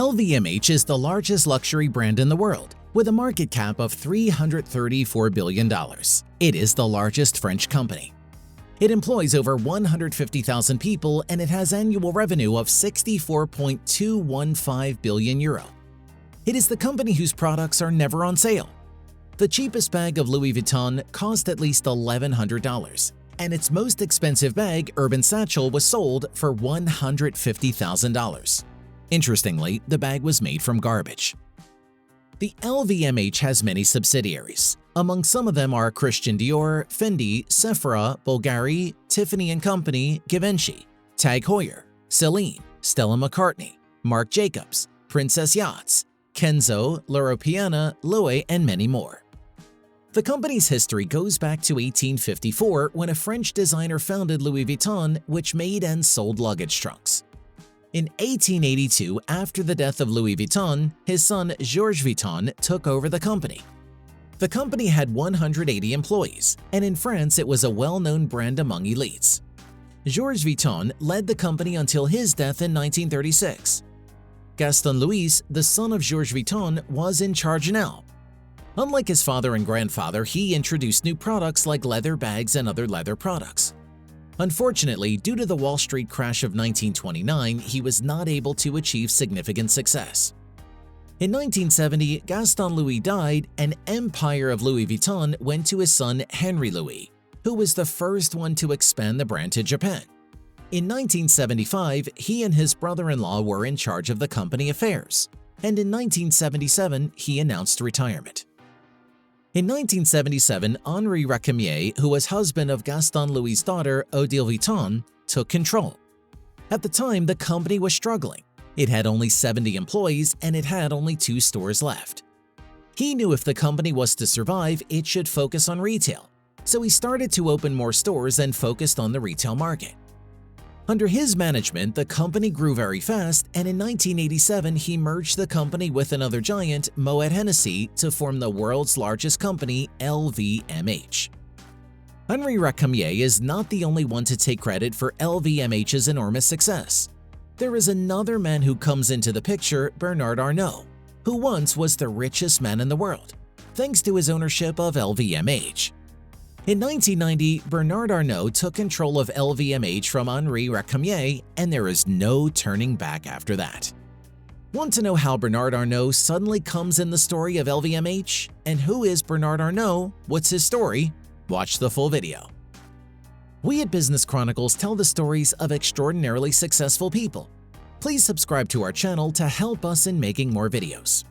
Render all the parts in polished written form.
LVMH is the largest luxury brand in the world, with a market cap of $334 billion. It is the largest French company. It employs over 150,000 people and it has annual revenue of 64.215 billion euro. It is the company whose products are never on sale. The cheapest bag of Louis Vuitton cost at least $1,100, and its most expensive bag, Urban Satchel, was sold for $150,000. Interestingly, the bag was made from garbage. The LVMH has many subsidiaries. Among some of them are Christian Dior, Fendi, Sephora, Bulgari, Tiffany & Company, Givenchy, Tag Heuer, Celine, Stella McCartney, Marc Jacobs, Princess Yachts, Kenzo, Loro Piana, Loewe, and many more. The company's history goes back to 1854 when a French designer founded Louis Vuitton, which made and sold luggage trunks. In 1882, after the death of Louis Vuitton, his son Georges Vuitton took over the company. The company had 180 employees, and in France it was a well-known brand among elites. Georges Vuitton led the company until his death in 1936. Gaston Louis, the son of Georges Vuitton, was in charge now. Unlike his father and grandfather, he introduced new products like leather bags and other leather products. Unfortunately, due to the Wall Street crash of 1929, he was not able to achieve significant success. In 1970, Gaston Louis died, and empire of Louis Vuitton went to his son Henry Louis, who was the first one to expand the brand to Japan. In 1975, he and his brother-in-law were in charge of the company affairs, and in 1977, he announced retirement. In 1977, Henry Racamier, who was husband of Gaston Louis' daughter Odile Vuitton, took control. At the time, the company was struggling. It had only 70 employees and it had only 2 stores left. He knew if the company was to survive, it should focus on retail, so he started to open more stores and focused on the retail market. Under his management, the company grew very fast, and in 1987 he merged the company with another giant, Moet Hennessy, to form the world's largest company, LVMH. Henry Racamier is not the only one to take credit for LVMH's enormous success. There is another man who comes into the picture, Bernard Arnault, who once was the richest man in the world, thanks to his ownership of LVMH. In 1990, Bernard Arnault took control of LVMH from Henry Racamier, and there is no turning back after that. Want to know how Bernard Arnault suddenly comes in the story of LVMH? And who is Bernard Arnault? What's his story? Watch the full video. We at Business Chronicles tell the stories of extraordinarily successful people. Please subscribe to our channel to help us in making more videos.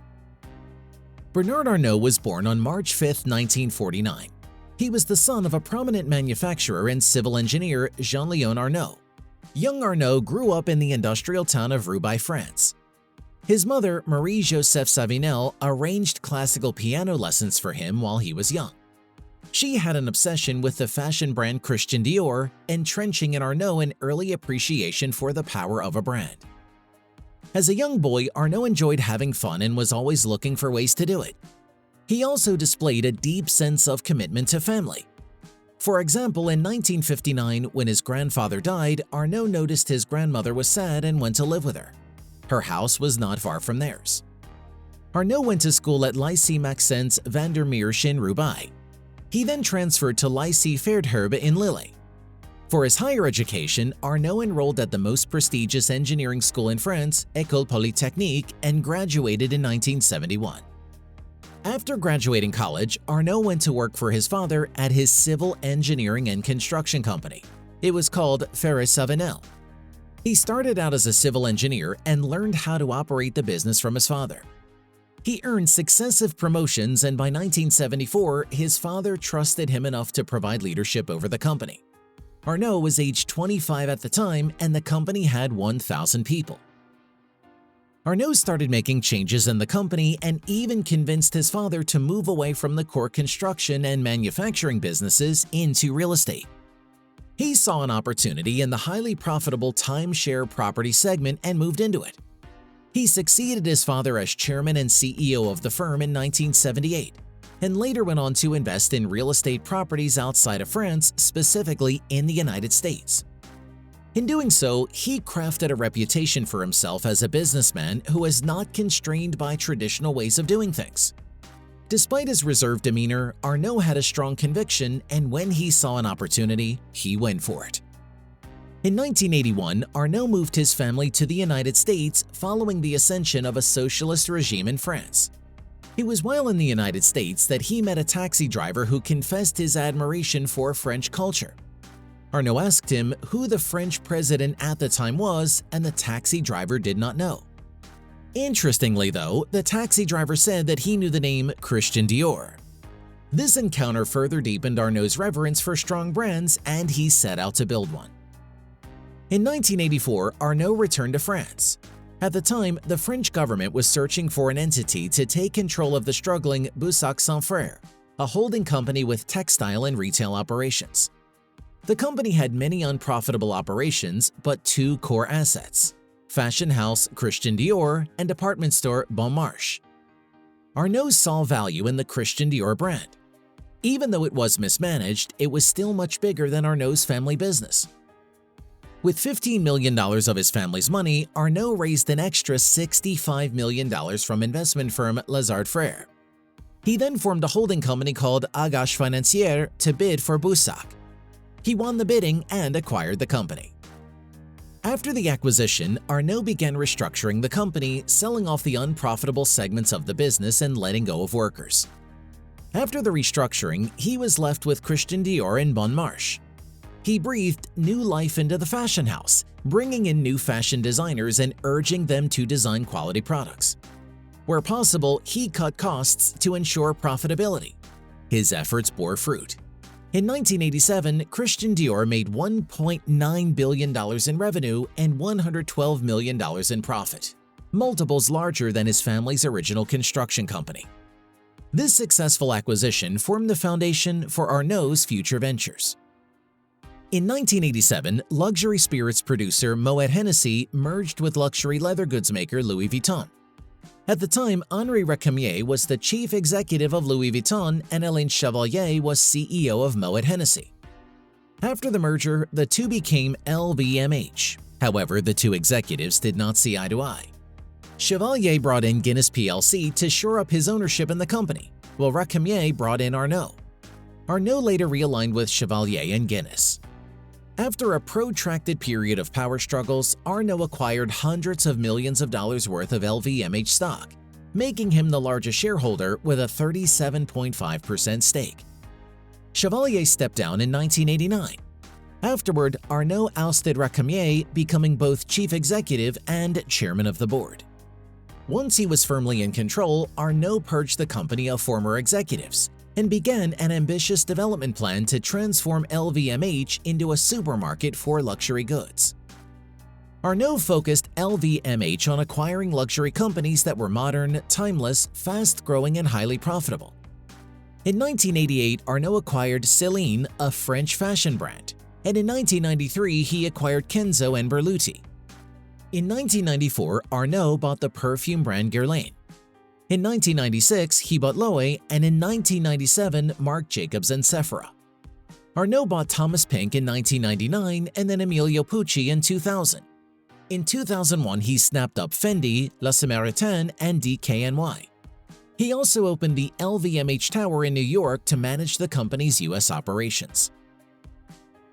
Bernard Arnault was born on March 5, 1949. He was the son of a prominent manufacturer and civil engineer, Jean-Léon Arnault. Young Arnault grew up in the industrial town of Roubaix, France. His mother, Marie-Joseph Savinel, arranged classical piano lessons for him while he was young. She had an obsession with the fashion brand Christian Dior, entrenching in Arnault an early appreciation for the power of a brand. As a young boy, Arnault enjoyed having fun and was always looking for ways to do it. He also displayed a deep sense of commitment to family. For example, in 1959, when his grandfather died, Arnault noticed his grandmother was sad and went to live with her. Her house was not far from theirs. Arnault went to school at Lycée Maxence Vandermeersch in Roubaix. He then transferred to Lycée Ferdherbe in Lille. For his higher education, Arnault enrolled at the most prestigious engineering school in France, École Polytechnique, and graduated in 1971. After graduating college, Arnault went to work for his father at his civil engineering and construction company. It was called Ferré-Savinel. He started out as a civil engineer and learned how to operate the business from his father. He earned successive promotions, and by 1974, his father trusted him enough to provide leadership over the company. Arnault was age 25 at the time, and the company had 1,000 people. Arnault started making changes in the company and even convinced his father to move away from the core construction and manufacturing businesses into real estate. He saw an opportunity in the highly profitable timeshare property segment and moved into it. He succeeded his father as chairman and CEO of the firm in 1978, and later went on to invest in real estate properties outside of France, specifically in the United States. In doing so, he crafted a reputation for himself as a businessman who is not constrained by traditional ways of doing things. Despite his reserved demeanor, Arnault had a strong conviction, and when he saw an opportunity, he went for it. In 1981, Arnault moved his family to the United States following the ascension of a socialist regime in France. It was while in the United States that he met a taxi driver who confessed his admiration for French culture. Arnault asked him who the French president at the time was, and the taxi driver did not know. Interestingly though, the taxi driver said that he knew the name Christian Dior. This encounter further deepened Arnault's reverence for strong brands, and he set out to build one. In 1984, Arnault returned to France. At the time, the French government was searching for an entity to take control of the struggling Boussac Sans Frères, a holding company with textile and retail operations. The company had many unprofitable operations, but two core assets: fashion house Christian Dior and department store Bon Marché. Arnault saw value in the Christian Dior brand. Even though it was mismanaged, it was still much bigger than Arnault's family business. With $15 million of his family's money, Arnault raised an extra $65 million from investment firm Lazard Frères. He then formed a holding company called Agache Financière to bid for Boussac. He won the bidding and acquired the company. After the acquisition, Arnault began restructuring the company, selling off the unprofitable segments of the business and letting go of workers. After the restructuring, he was left with Christian Dior and Bon Marché. He breathed new life into the fashion house, bringing in new fashion designers and urging them to design quality products. Where possible, he cut costs to ensure profitability. His efforts bore fruit. In 1987, Christian Dior made $1.9 billion in revenue and $112 million in profit, multiples larger than his family's original construction company. This successful acquisition formed the foundation for Arnault's future ventures. In 1987, luxury spirits producer Moet Hennessy merged with luxury leather goods maker Louis Vuitton. At the time, Henry Racamier was the chief executive of Louis Vuitton and Alain Chevalier was CEO of Moet Hennessy. After the merger, the two became LVMH. However, the two executives did not see eye to eye. Chevalier brought in Guinness plc to shore up his ownership in the company, while Racamier brought in Arnault. Arnault later realigned with Chevalier and Guinness. After a protracted period of power struggles, Arnault acquired hundreds of millions of dollars worth of LVMH stock, making him the largest shareholder with a 37.5% stake. Chevalier stepped down in 1989. Afterward, Arnault ousted Racamier, becoming both chief executive and chairman of the board. Once he was firmly in control, Arnault purged the company of former executives and began an ambitious development plan to transform LVMH into a supermarket for luxury goods. Arnault focused LVMH on acquiring luxury companies that were modern, timeless, fast-growing, and highly profitable. In 1988, Arnault acquired Céline, a French fashion brand, and in 1993 he acquired Kenzo and Berluti. In 1994, Arnault bought the perfume brand Guerlain. In 1996, he bought Loewe, and in 1997, Marc Jacobs and Sephora. Arnault bought Thomas Pink in 1999 and then Emilio Pucci in 2000. In 2001, he snapped up Fendi, La Samaritaine, and DKNY. He also opened the LVMH Tower in New York to manage the company's U.S. operations.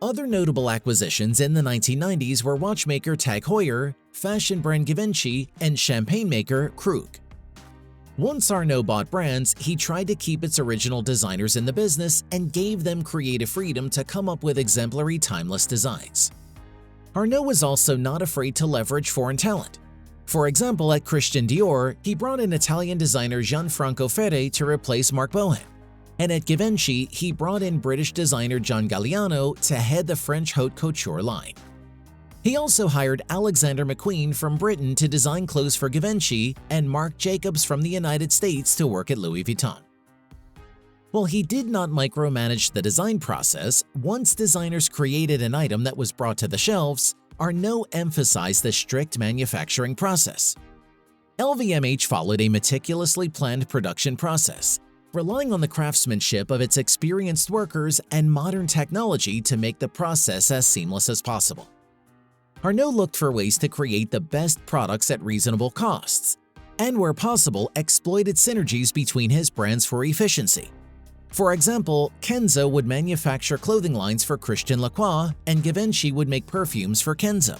Other notable acquisitions in the 1990s were watchmaker Tag Heuer, fashion brand Givenchy, and champagne maker Krug. Once Arnault bought brands, he tried to keep its original designers in the business and gave them creative freedom to come up with exemplary, timeless designs. Arnault was also not afraid to leverage foreign talent. For example, at Christian Dior, he brought in Italian designer Gianfranco Ferre to replace Marc Bohan, and at Givenchy, he brought in British designer John Galliano to head the French haute couture line. He also hired Alexander McQueen from Britain to design clothes for Givenchy and Marc Jacobs from the United States to work at Louis Vuitton. While he did not micromanage the design process, once designers created an item that was brought to the shelves, Arnault emphasized the strict manufacturing process. LVMH followed a meticulously planned production process, relying on the craftsmanship of its experienced workers and modern technology to make the process as seamless as possible. Arnault looked for ways to create the best products at reasonable costs, and where possible exploited synergies between his brands for efficiency. For example, Kenzo would manufacture clothing lines for Christian Lacroix, and Givenchy would make perfumes for Kenzo.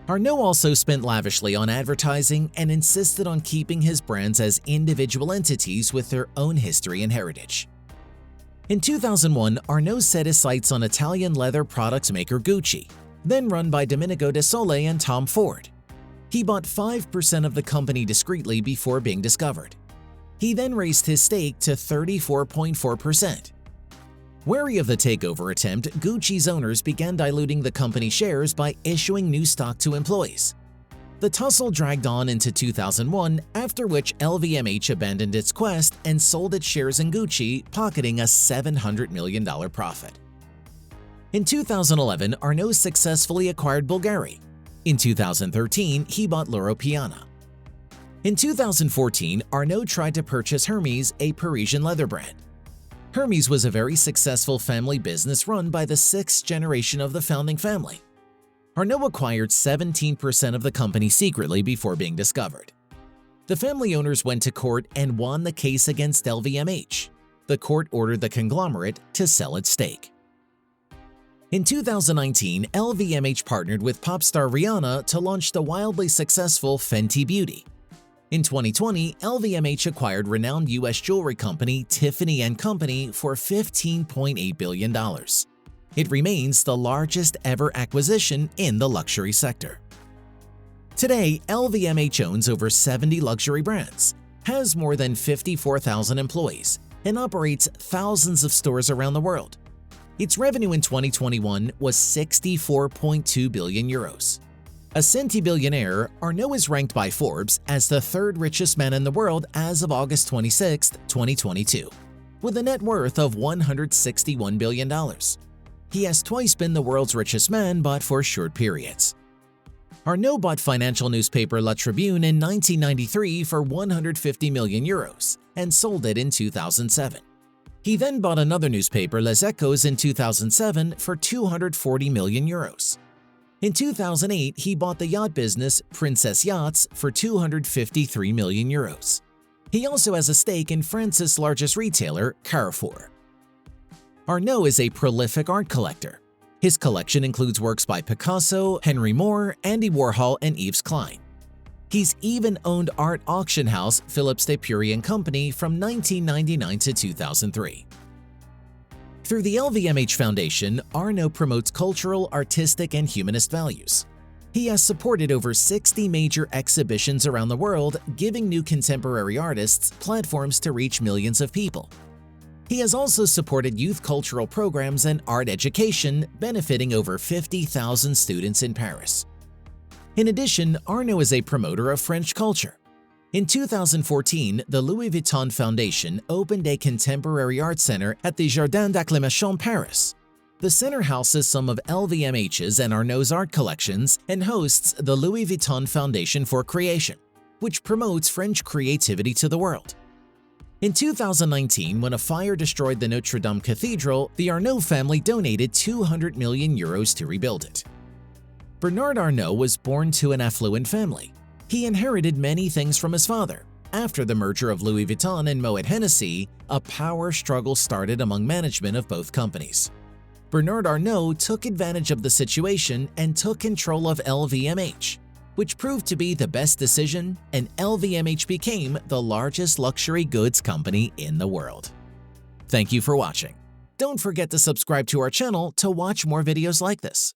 Arnault also spent lavishly on advertising and insisted on keeping his brands as individual entities with their own history and heritage. In 2001, Arnault set his sights on Italian leather products maker Gucci, then run by Domenico De Sole and Tom Ford. He bought 5% of the company discreetly before being discovered. He then raised his stake to 34.4%. Wary of the takeover attempt, Gucci's owners began diluting the company shares by issuing new stock to employees. The tussle dragged on into 2001, after which LVMH abandoned its quest and sold its shares in Gucci, pocketing a $700 million profit. In 2011, Arnault successfully acquired Bulgari. In 2013, he bought Loro Piana. In 2014, Arnault tried to purchase Hermès, a Parisian leather brand. Hermès was a very successful family business run by the sixth generation of the founding family. Arnault acquired 17% of the company secretly before being discovered. The family owners went to court and won the case against LVMH. The court ordered the conglomerate to sell its stake. In 2019, LVMH partnered with pop star Rihanna to launch the wildly successful Fenty Beauty. In 2020, LVMH acquired renowned U.S. jewelry company Tiffany & Company for $15.8 billion. It remains the largest ever acquisition in the luxury sector. Today, LVMH owns over 70 luxury brands, has more than 54,000 employees, and operates thousands of stores around the world. Its revenue in 2021 was 64.2 billion euros. A centibillionaire, Arnault is ranked by Forbes as the third richest man in the world as of August 26, 2022, with a net worth of $161 billion. He has twice been the world's richest man, but for short periods. Arnault bought financial newspaper La Tribune in 1993 for 150 million euros and sold it in 2007. He then bought another newspaper, Les Echos, in 2007 for 240 million euros. In 2008, he bought the yacht business Princess Yachts for 253 million euros. He also has a stake in France's largest retailer, Carrefour. Arnault is a prolific art collector. His collection includes works by Picasso, Henry Moore, Andy Warhol, and Yves Klein. He's even owned art auction house Philippe de Pury & Company from 1999 to 2003. Through the LVMH Foundation, Arnault promotes cultural, artistic, and humanist values. He has supported over 60 major exhibitions around the world, giving new contemporary artists platforms to reach millions of people. He has also supported youth cultural programs and art education, benefiting over 50,000 students in Paris. In addition, Arnault is a promoter of French culture. In 2014, the Louis Vuitton Foundation opened a contemporary art center at the Jardin d'Acclimation, Paris. The center houses some of LVMH's and Arnault's art collections and hosts the Louis Vuitton Foundation for Creation, which promotes French creativity to the world. In 2019, when a fire destroyed the Notre Dame Cathedral, the Arnault family donated 200 million euros to rebuild it. Bernard Arnault was born to an affluent family. He inherited many things from his father. After the merger of Louis Vuitton and Moet Hennessy, a power struggle started among management of both companies. Bernard Arnault took advantage of the situation and took control of LVMH, which proved to be the best decision, and LVMH became the largest luxury goods company in the world. Thank you for watching. Don't forget to subscribe to our channel to watch more videos like this.